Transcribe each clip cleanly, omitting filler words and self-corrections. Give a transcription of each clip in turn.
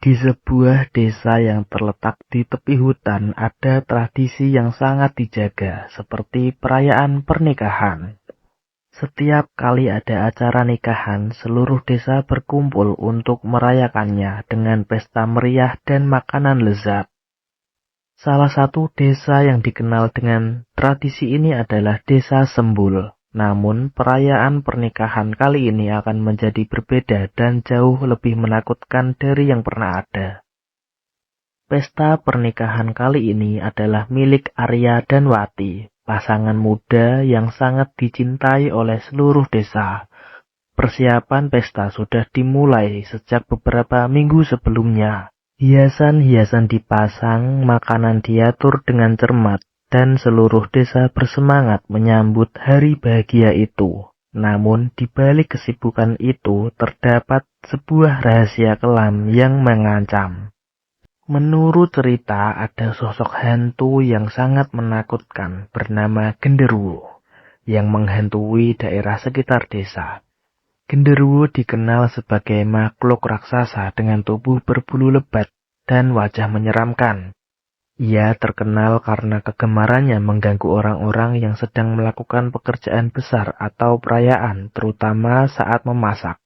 Di sebuah desa yang terletak di tepi hutan, ada tradisi yang sangat dijaga, seperti perayaan pernikahan. Setiap kali ada acara nikahan, seluruh desa berkumpul untuk merayakannya dengan pesta meriah dan makanan lezat. Salah satu desa yang dikenal dengan tradisi ini adalah Desa Sembul. Namun, perayaan pernikahan kali ini akan menjadi berbeda dan jauh lebih menakutkan dari yang pernah ada. Pesta pernikahan kali ini adalah milik Arya dan Wati, pasangan muda yang sangat dicintai oleh seluruh desa. Persiapan pesta sudah dimulai sejak beberapa minggu sebelumnya. Hiasan-hiasan dipasang, makanan diatur dengan cermat, dan seluruh desa bersemangat menyambut hari bahagia itu. Namun, di balik kesibukan itu terdapat sebuah rahasia kelam yang mengancam. Menurut cerita, ada sosok hantu yang sangat menakutkan bernama Genderuwo yang menghantui daerah sekitar desa. Genderuwo dikenal sebagai makhluk raksasa dengan tubuh berbulu lebat dan wajah menyeramkan. Ia terkenal karena kegemarannya mengganggu orang-orang yang sedang melakukan pekerjaan besar atau perayaan, terutama saat memasak.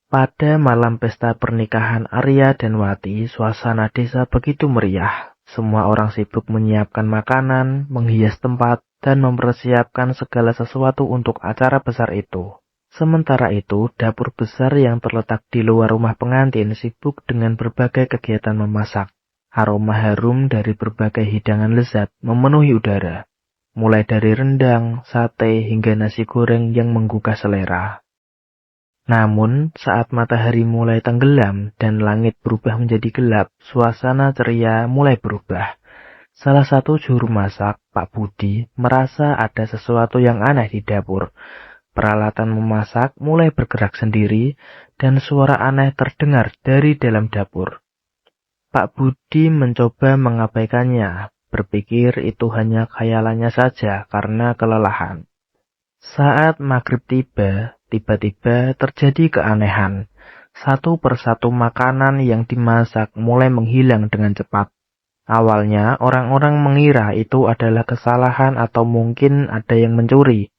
Pada malam pesta pernikahan Arya dan Wati, suasana desa begitu meriah. Semua orang sibuk menyiapkan makanan, menghias tempat, dan mempersiapkan segala sesuatu untuk acara besar itu. Sementara itu, dapur besar yang terletak di luar rumah pengantin sibuk dengan berbagai kegiatan memasak. Aroma harum dari berbagai hidangan lezat memenuhi udara, mulai dari rendang, sate, hingga nasi goreng yang menggugah selera. Namun, saat matahari mulai tenggelam dan langit berubah menjadi gelap, suasana ceria mulai berubah. Salah satu juru masak, Pak Budi, merasa ada sesuatu yang aneh di dapur. Peralatan memasak mulai bergerak sendiri, dan suara aneh terdengar dari dalam dapur. Pak Budi mencoba mengabaikannya, berpikir itu hanya khayalannya saja karena kelelahan. Saat maghrib tiba-tiba terjadi keanehan. Satu persatu makanan yang dimasak mulai menghilang dengan cepat. Awalnya orang-orang mengira itu adalah kesalahan atau mungkin ada yang mencuri.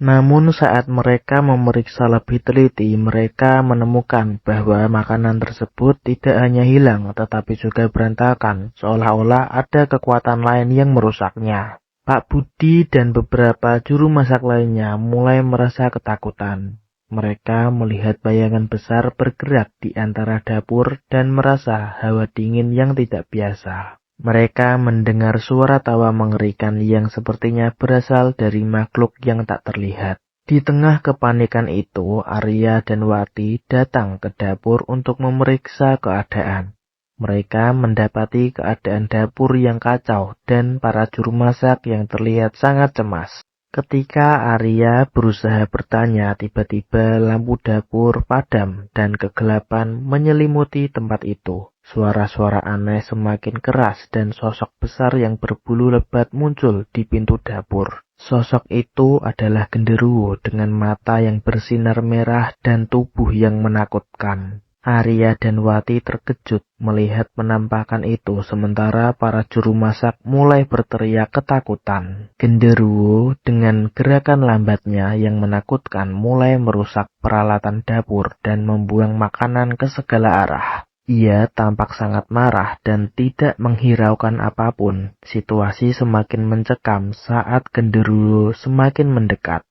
Namun saat mereka memeriksa lebih teliti, mereka menemukan bahwa makanan tersebut tidak hanya hilang, tetapi juga berantakan, seolah-olah ada kekuatan lain yang merusaknya. Pak Budi dan beberapa juru masak lainnya mulai merasa ketakutan. Mereka melihat bayangan besar bergerak di antara dapur dan merasa hawa dingin yang tidak biasa. Mereka mendengar suara tawa mengerikan yang sepertinya berasal dari makhluk yang tak terlihat. Di tengah kepanikan itu, Arya dan Wati datang ke dapur untuk memeriksa keadaan. Mereka mendapati keadaan dapur yang kacau dan para juru masak yang terlihat sangat cemas. Ketika Arya berusaha bertanya, tiba-tiba lampu dapur padam dan kegelapan menyelimuti tempat itu. Suara-suara aneh semakin keras dan sosok besar yang berbulu lebat muncul di pintu dapur. Sosok itu adalah Genderuwo dengan mata yang bersinar merah dan tubuh yang menakutkan. Arya dan Wati terkejut melihat penampakan itu, sementara para juru masak mulai berteriak ketakutan. Genderuwo dengan gerakan lambatnya yang menakutkan mulai merusak peralatan dapur dan membuang makanan ke segala arah. Ia tampak sangat marah dan tidak menghiraukan apapun. Situasi semakin mencekam saat Genderuwo semakin mendekat.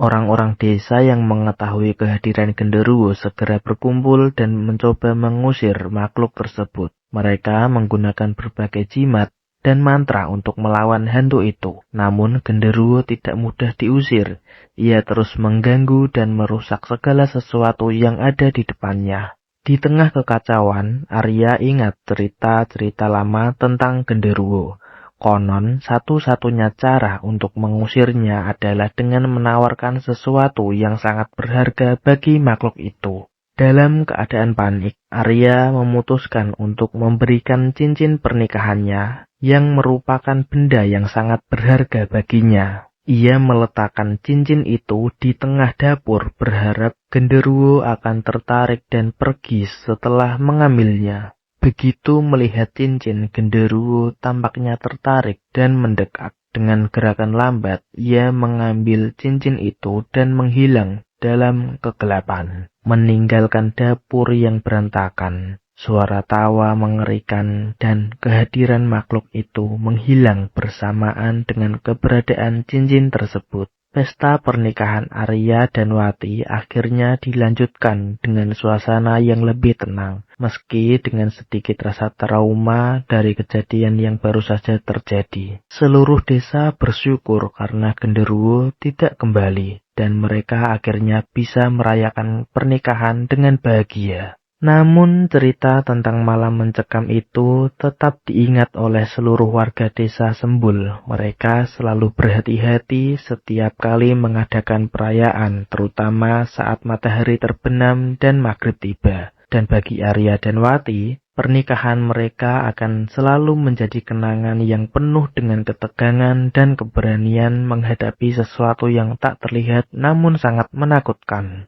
Orang-orang desa yang mengetahui kehadiran Genderuwo segera berkumpul dan mencoba mengusir makhluk tersebut. Mereka menggunakan berbagai jimat dan mantra untuk melawan hantu itu. Namun Genderuwo tidak mudah diusir. Ia terus mengganggu dan merusak segala sesuatu yang ada di depannya. Di tengah kekacauan, Arya ingat cerita-cerita lama tentang Genderuwo. Konon, satu-satunya cara untuk mengusirnya adalah dengan menawarkan sesuatu yang sangat berharga bagi makhluk itu. Dalam keadaan panik, Arya memutuskan untuk memberikan cincin pernikahannya yang merupakan benda yang sangat berharga baginya. Ia meletakkan cincin itu di tengah dapur berharap genderuwo akan tertarik dan pergi setelah mengambilnya. Begitu melihat cincin, genderuwo tampaknya tertarik dan mendekat. Dengan gerakan lambat, ia mengambil cincin itu dan menghilang dalam kegelapan, meninggalkan dapur yang berantakan. Suara tawa mengerikan dan kehadiran makhluk itu menghilang bersamaan dengan keberadaan cincin tersebut. Pesta pernikahan Arya dan Wati akhirnya dilanjutkan dengan suasana yang lebih tenang, meski dengan sedikit rasa trauma dari kejadian yang baru saja terjadi. Seluruh desa bersyukur karena genderuwo tidak kembali, dan mereka akhirnya bisa merayakan pernikahan dengan bahagia. Namun cerita tentang malam mencekam itu tetap diingat oleh seluruh warga desa Sembul. Mereka selalu berhati-hati setiap kali mengadakan perayaan, terutama saat matahari terbenam dan maghrib tiba. Dan bagi Arya dan Wati, pernikahan mereka akan selalu menjadi kenangan yang penuh dengan ketegangan dan keberanian menghadapi sesuatu yang tak terlihat namun sangat menakutkan.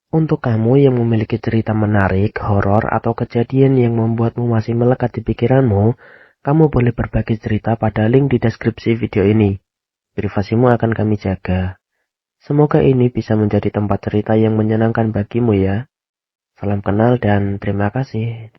Untuk kamu yang memiliki cerita menarik, horor, atau kejadian yang membuatmu masih melekat di pikiranmu, kamu boleh berbagi cerita pada link di deskripsi video ini. Privasimu akan kami jaga. Semoga ini bisa menjadi tempat cerita yang menyenangkan bagimu ya. Salam kenal dan terima kasih.